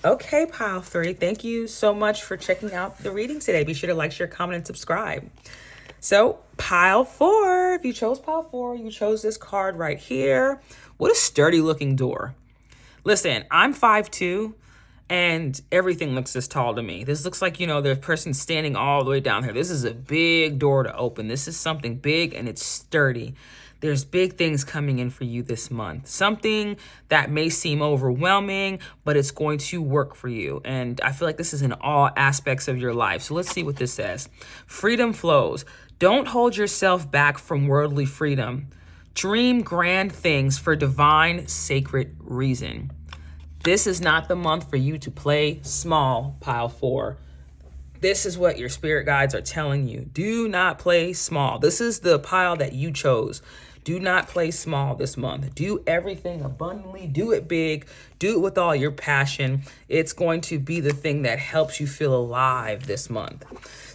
Okay, pile 3, thank you so much for checking out the reading today. Be sure to like, share, comment, and subscribe. So pile 4, if you chose pile 4, you chose this card right here. What a sturdy looking door. Listen, I'm 5'2", and everything looks this tall to me. This looks like, the person standing all the way down here. This is a big door to open. This is something big, and it's sturdy. There's big things coming in for you this month. Something that may seem overwhelming, but it's going to work for you. And I feel like this is in all aspects of your life. So let's see what this says. Freedom flows. Don't hold yourself back from worldly freedom. Dream grand things for divine, sacred reason. This is not the month for you to play small, pile 4. This is what your spirit guides are telling you. Do not play small. This is the pile that you chose. Do not play small this month. Do everything abundantly. Do it big. Do it with all your passion. It's going to be the thing that helps you feel alive this month.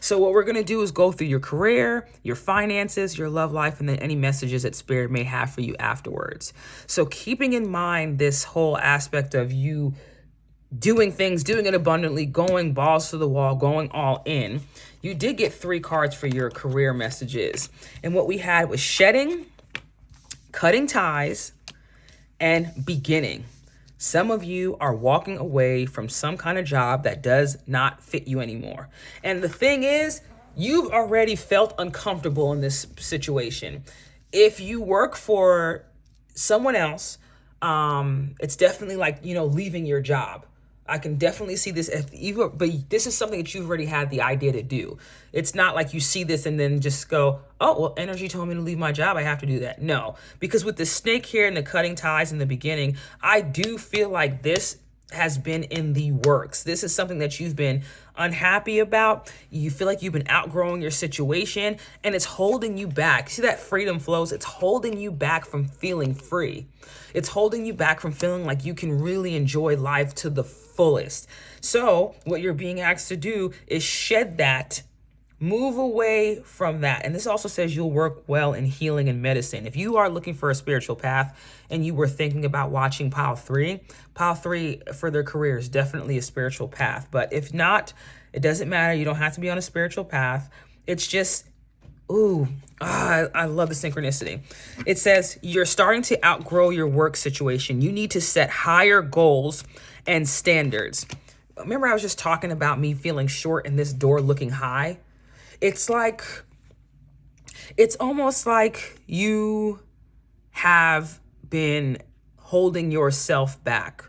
So what we're going to do is go through your career, your finances, your love life, and then any messages that spirit may have for you afterwards. So keeping in mind this whole aspect of you doing things, doing it abundantly, going balls to the wall, going all in, you did get 3 cards for your career messages. And what we had was shedding, cutting ties, and beginning. Some of you are walking away from some kind of job that does not fit you anymore. And the thing is, you've already felt uncomfortable in this situation. If you work for someone else, it's definitely like, leaving your job. I can definitely see this, but this is something that you've already had the idea to do. It's not like you see this and then just go, oh, well, energy told me to leave my job, I have to do that. No, because with the snake here and the cutting ties in the beginning, I do feel like this has been in the works. This is something that you've been unhappy about. You feel like you've been outgrowing your situation, and it's holding you back. See that freedom flows? It's holding you back from feeling free. It's holding you back from feeling like you can really enjoy life to the fullest. So what you're being asked to do is shed that, move away from that. And this also says you'll work well in healing and medicine. If you are looking for a spiritual path and you were thinking about watching pile 3 for their career is definitely a spiritual path. But if not, it doesn't matter. You don't have to be on a spiritual path. It's just, I love the synchronicity. It says you're starting to outgrow your work situation. You need to set higher goals and standards. remember I was just talking about me feeling short and this door looking high? It's like, it's almost like you have been holding yourself back.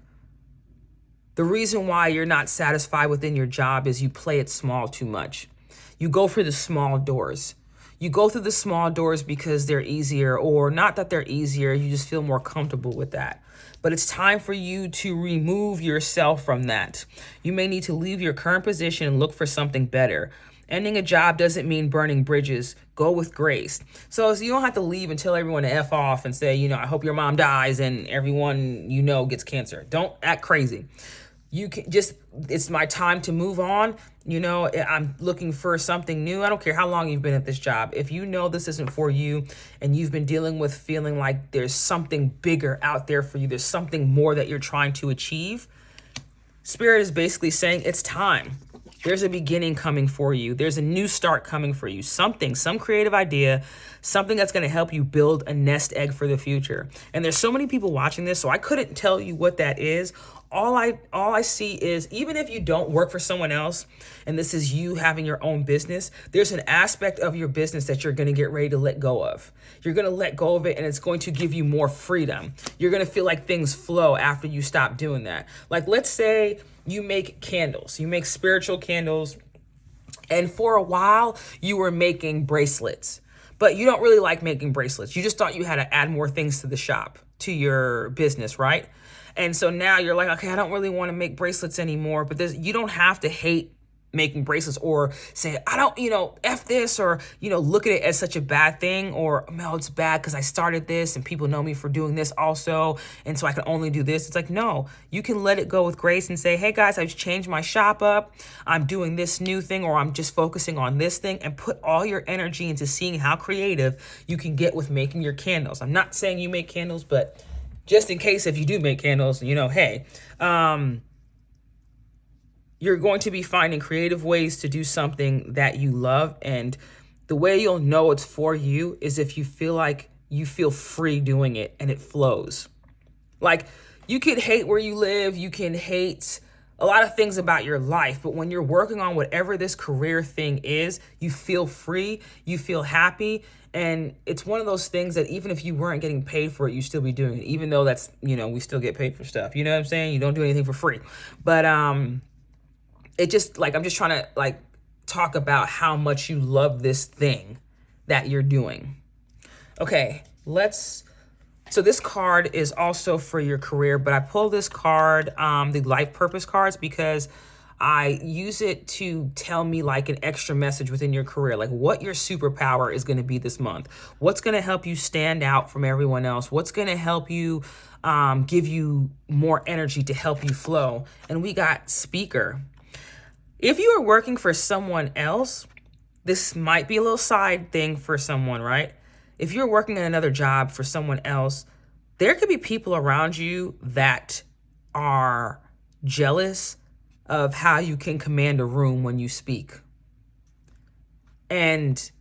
The reason why you're not satisfied within your job is you play it small too much. You go for the small doors. You go through the small doors because they're easier, or not that they're easier, you just feel more comfortable with that. But it's time for you to remove yourself from that. You may need to leave your current position and look for something better. Ending a job doesn't mean burning bridges. Go with grace. So you don't have to leave and tell everyone to F off and say, I hope your mom dies and everyone gets cancer. Don't act crazy. You can just, it's my time to move on. I'm looking for something new. I don't care how long you've been at this job. If you know this isn't for you and you've been dealing with feeling like there's something bigger out there for you, there's something more that you're trying to achieve, Spirit is basically saying it's time. There's a beginning coming for you. There's a new start coming for you. Some creative idea, something that's going to help you build a nest egg for the future. And there's so many people watching this, so I couldn't tell you what that is. All I see is, even if you don't work for someone else and this is you having your own business, there's an aspect of your business that you're going to get ready to let go of. You're going to let go of it and it's going to give you more freedom. You're going to feel like things flow after you stop doing that. Like, let's say you make candles, you make spiritual candles, and for a while you were making bracelets, but you don't really like making bracelets. You just thought you had to add more things to the shop, to your business, right? And so now you're like, okay, I don't really want to make bracelets anymore, but you don't have to hate making bracelets or say, I don't, F this, or, look at it as such a bad thing, or, no, it's bad because I started this and people know me for doing this also, and so I can only do this. It's like, no, you can let it go with grace and say, hey guys, I've changed my shop up. I'm doing this new thing, or I'm just focusing on this thing, and put all your energy into seeing how creative you can get with making your candles. I'm not saying you make candles, but just in case if you do make candles, hey, you're going to be finding creative ways to do something that you love. And the way you'll know it's for you is if you feel like you feel free doing it and it flows. Like, you could hate where you live, you can hate a lot of things about your life, but when you're working on whatever this career thing is, you feel free, you feel happy. And it's one of those things that even if you weren't getting paid for it, you still be doing it, even though that's, we still get paid for stuff. You know what I'm saying? You don't do anything for free. But it just, like, I'm just trying to, like, talk about how much you love this thing that you're doing. Okay, so this card is also for your career, but I pulled this card, the life purpose cards, because I use it to tell me like an extra message within your career, like what your superpower is going to be this month. What's going to help you stand out from everyone else? What's going to help you give you more energy to help you flow? And we got speaker. If you are working for someone else, this might be a little side thing for someone, right? If you're working in another job for someone else, there could be people around you that are jealous of how you can command a room when you speak. And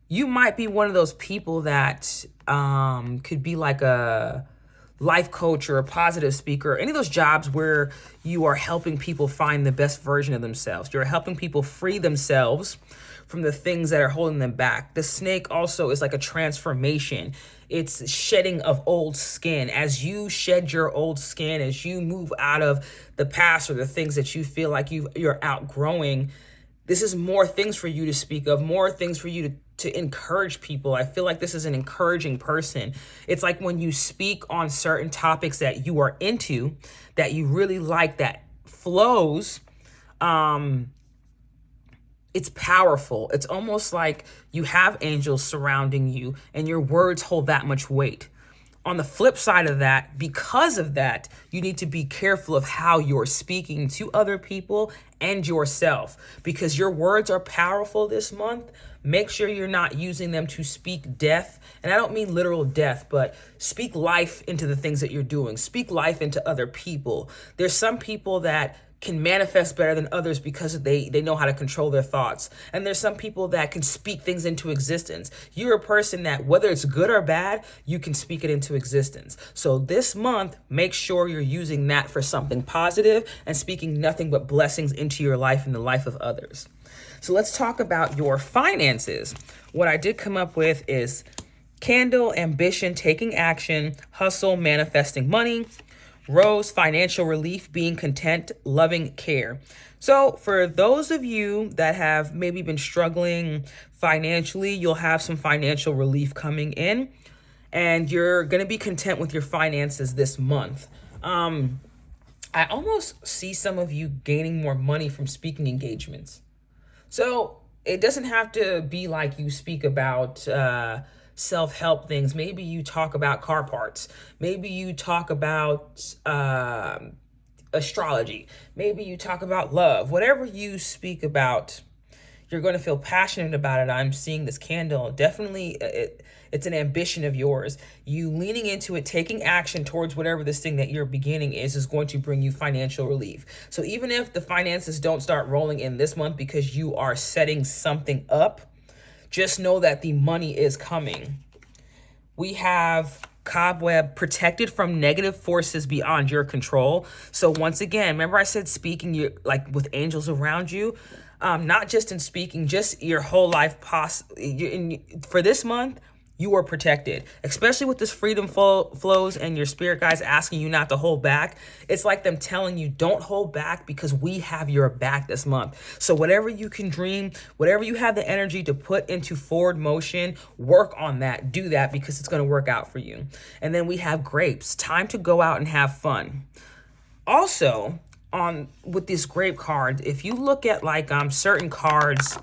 you might be one of those people that could be like a life coach or a positive speaker, any of those jobs where you are helping people find the best version of themselves. You're helping people free themselves from the things that are holding them back. The snake also is like a transformation. It's shedding of old skin. As you shed your old skin, as you move out of the past or the things that you feel like you're outgrowing, this is more things for you to speak of, more things for you to encourage people. I feel like this is an encouraging person. It's like when you speak on certain topics that you are into, that you really like, that flows, it's powerful. It's almost like you have angels surrounding you and your words hold that much weight. On the flip side of that, because of that, you need to be careful of how you're speaking to other people and yourself, because your words are powerful this month. Make sure you're not using them to speak death. And I don't mean literal death, but speak life into the things that you're doing. Speak life into other people. There's some people that can manifest better than others because they know how to control their thoughts. And there's some people that can speak things into existence. You're a person that, whether it's good or bad, you can speak it into existence. So this month, make sure you're using that for something positive and speaking nothing but blessings into your life and the life of others. So let's talk about your finances. What I did come up with is candle, ambition, taking action, hustle, manifesting money. Rose, financial relief, being content, loving care. So for those of you that have maybe been struggling financially, you'll have some financial relief coming in and you're going to be content with your finances this month. I almost see some of you gaining more money from speaking engagements. So it doesn't have to be like you speak about self-help things. Maybe you talk about car parts. Maybe you talk about astrology. Maybe you talk about love. Whatever you speak about, you're going to feel passionate about it. I'm seeing this candle. Definitely, it's an ambition of yours. You leaning into it, taking action towards whatever this thing that you're beginning is going to bring you financial relief. So even if the finances don't start rolling in this month because you are setting something up, just know that the money is coming. We have cobweb, protected from negative forces beyond your control. So once again, remember I said speaking, you like with angels around you, not just in speaking, just your whole life. For this month, you are protected, especially with this freedom flows and your spirit guides asking you not to hold back. It's like them telling you don't hold back because we have your back this month. So whatever you can dream, whatever you have the energy to put into forward motion, work on that, do that because it's going to work out for you. And then we have grapes, time to go out and have fun. Also, with this grape card, if you look at like certain cards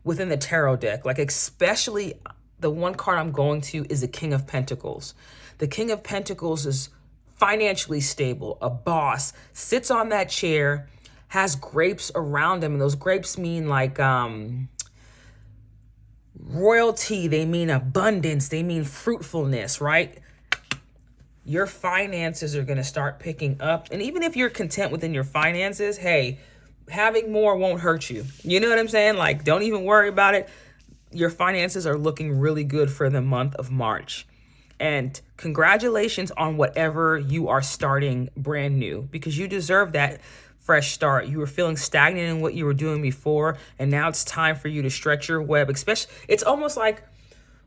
within the tarot deck, like especially the one card I'm going to is the King of Pentacles. The King of Pentacles is financially stable, a boss, sits on that chair, has grapes around him. And those grapes mean like royalty. They mean abundance. They mean fruitfulness, right? Your finances are going to start picking up. And even if you're content within your finances, hey, having more won't hurt you. You know what I'm saying? Like, don't even worry about it. Your finances are looking really good for the month of March. And congratulations on whatever you are starting brand new, because you deserve that fresh start. You were feeling stagnant in what you were doing before, and now it's time for you to stretch your web. Especially, it's almost like,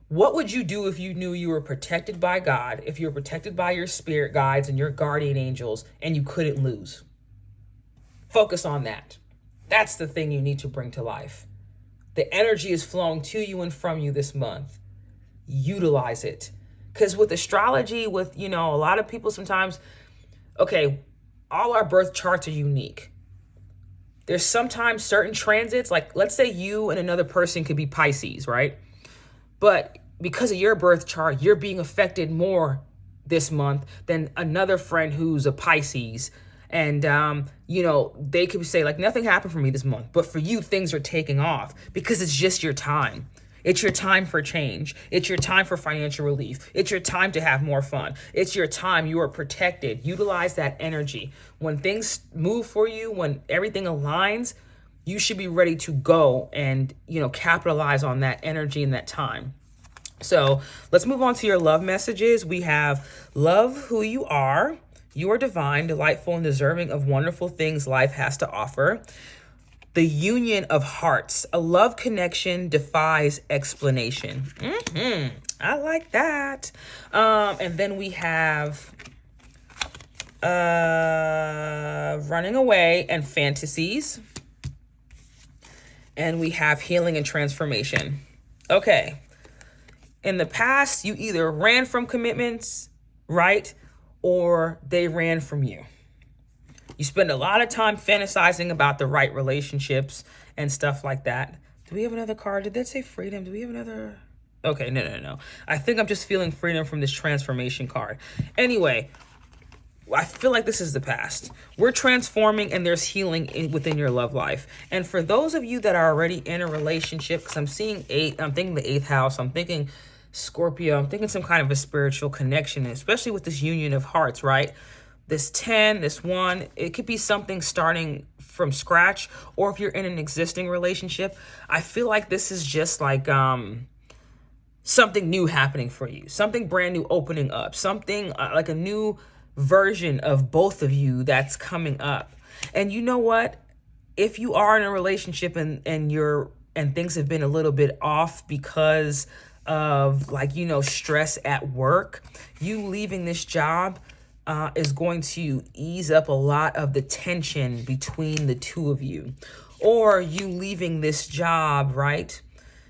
what would you do if you knew you were protected by God, if you were protected by your spirit guides and your guardian angels, and you couldn't lose? Focus on that. That's the thing you need to bring to life. The energy is flowing to you and from you this month. Utilize it. Because with astrology, with, a lot of people sometimes, okay, all our birth charts are unique. There's sometimes certain transits, like let's say you and another person could be Pisces, right? But because of your birth chart, you're being affected more this month than another friend who's a Pisces. And, they could say like, nothing happened for me this month, but for you, things are taking off because it's just your time. It's your time for change. It's your time for financial relief. It's your time to have more fun. It's your time. You are protected. Utilize that energy. When things move for you, when everything aligns, you should be ready to go and, capitalize on that energy and that time. So let's move on to your love messages. We have love who you are. You are divine, delightful, and deserving of wonderful things life has to offer. The union of hearts. A love connection defies explanation. I like that. And then we have running away and fantasies. And we have healing and transformation. Okay. In the past, you either ran from commitments, right? Or they ran from you. You spend a lot of time fantasizing about the right relationships and stuff like that. Do we have another card? Did that say freedom? Do we have another? Okay, no. I think I'm just feeling freedom from this transformation card. Anyway, I feel like this is the past. We're transforming and there's healing within your love life. And for those of you that are already in a relationship, because I'm seeing 8, I'm thinking the 8th house, I'm thinking Scorpio, I'm thinking some kind of a spiritual connection, especially with this union of hearts, right? This 10, this 1, it could be something starting from scratch, or if you're in an existing relationship, I feel like this is just like something new happening for you, something brand new opening up, something like a new version of both of you that's coming up. And you know what? If you are in a relationship and things have been a little bit off because of stress at work, you leaving this job is going to ease up a lot of the tension between the two of you. Or you leaving this job, right?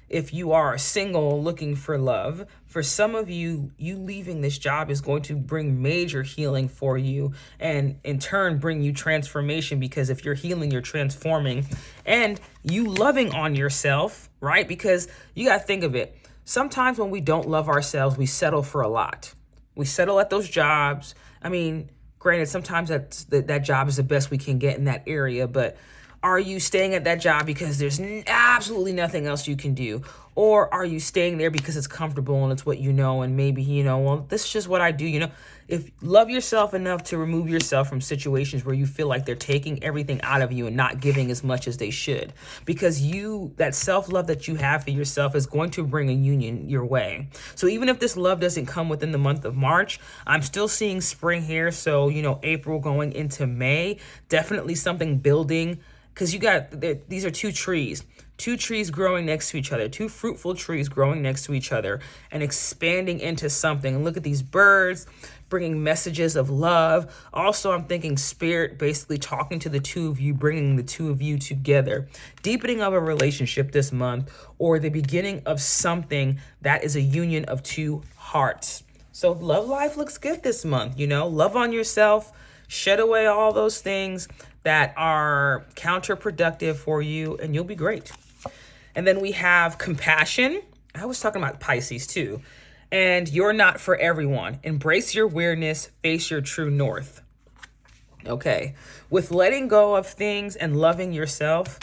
If you are single looking for love, for some of you, you leaving this job is going to bring major healing for you, and in turn bring you transformation, because if you're healing, you're transforming, and you loving on yourself, right? Because you got to think of it. Sometimes when we don't love ourselves, we settle for a lot. We settle at those jobs. I mean, granted, sometimes that job is the best we can get in that area, but are you staying at that job because there's absolutely nothing else you can do? Or are you staying there because it's comfortable and it's what you know, and maybe, well, this is just what I do, If love yourself enough to remove yourself from situations where you feel like they're taking everything out of you and not giving as much as they should. Because that self-love that you have for yourself is going to bring a union your way. So even if this love doesn't come within the month of March, I'm still seeing spring here. So, April going into May, definitely something building. Because these are two trees growing next to each other, two fruitful trees growing next to each other and expanding into something. And look at these birds bringing messages of love. Also, I'm thinking spirit basically talking to the two of you, bringing the two of you together, deepening of a relationship this month, or the beginning of something that is a union of two hearts. So love life looks good this month, love on yourself, shed away all those things that are counterproductive for you, and you'll be great. And then we have compassion. I was talking about Pisces too. And you're not for everyone. Embrace your weirdness, face your true north. Okay. With letting go of things and loving yourself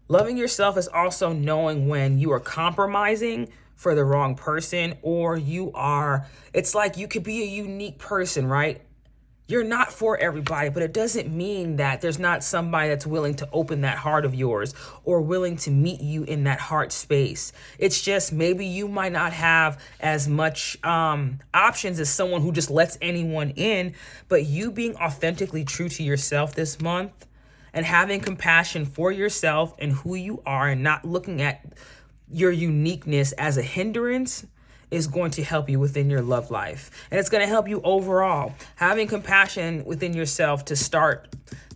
is also knowing when you are compromising for the wrong person, or it's like you could be a unique person, right? You're not for everybody, but it doesn't mean that there's not somebody that's willing to open that heart of yours or willing to meet you in that heart space. It's just maybe you might not have as much options as someone who just lets anyone in, but you being authentically true to yourself this month and having compassion for yourself and who you are and not looking at your uniqueness as a hindrance is going to help you within your love life. And it's going to help you overall. Having compassion within yourself to start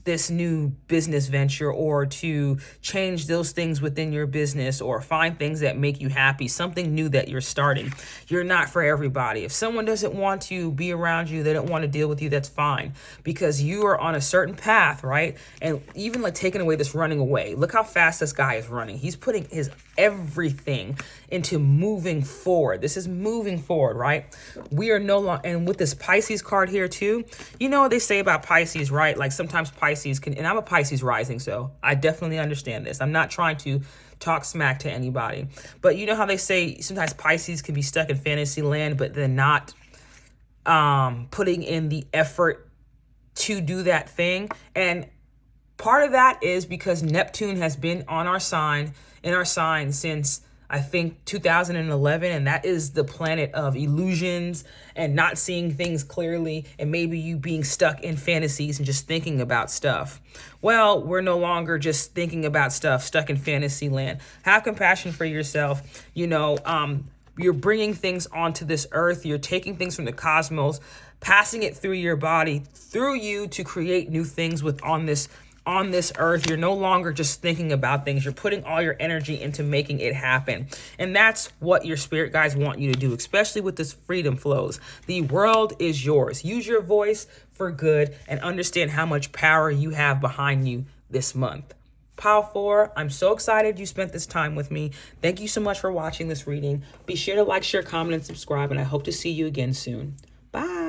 this new business venture, or to change those things within your business, or find things that make you happy, something new that you're starting. You're not for everybody. If someone doesn't want to be around you, they don't want to deal with you, that's fine, because you are on a certain path, right? And even like taking away this running away. Look how fast this guy is running. He's putting his everything into moving forward. This is moving forward, right? We are no longer, and with this Pisces card here too, you know what they say about Pisces, right? Like sometimes Pisces can, and I'm a Pisces rising, so I definitely understand this. I'm not trying to talk smack to anybody, but you know how they say sometimes Pisces can be stuck in fantasy land, but they're not putting in the effort to do that thing. And part of that is because Neptune has been on our sign, in our sign, since I think 2011, and that is the planet of illusions and not seeing things clearly, and maybe you being stuck in fantasies and just thinking about stuff. Well, we're no longer just thinking about stuff, stuck in fantasy land. Have compassion for yourself. You're bringing things onto this earth. You're taking things from the cosmos, passing it through your body, through you, to create new things on this earth. You're no longer just thinking about things. You're putting all your energy into making it happen. And that's what your spirit guides want you to do, especially with this freedom flows. The world is yours. Use your voice for good and understand how much power you have behind you this month. Pile 4, I'm so excited you spent this time with me. Thank you so much for watching this reading. Be sure to like, share, comment, and subscribe, and I hope to see you again soon. Bye.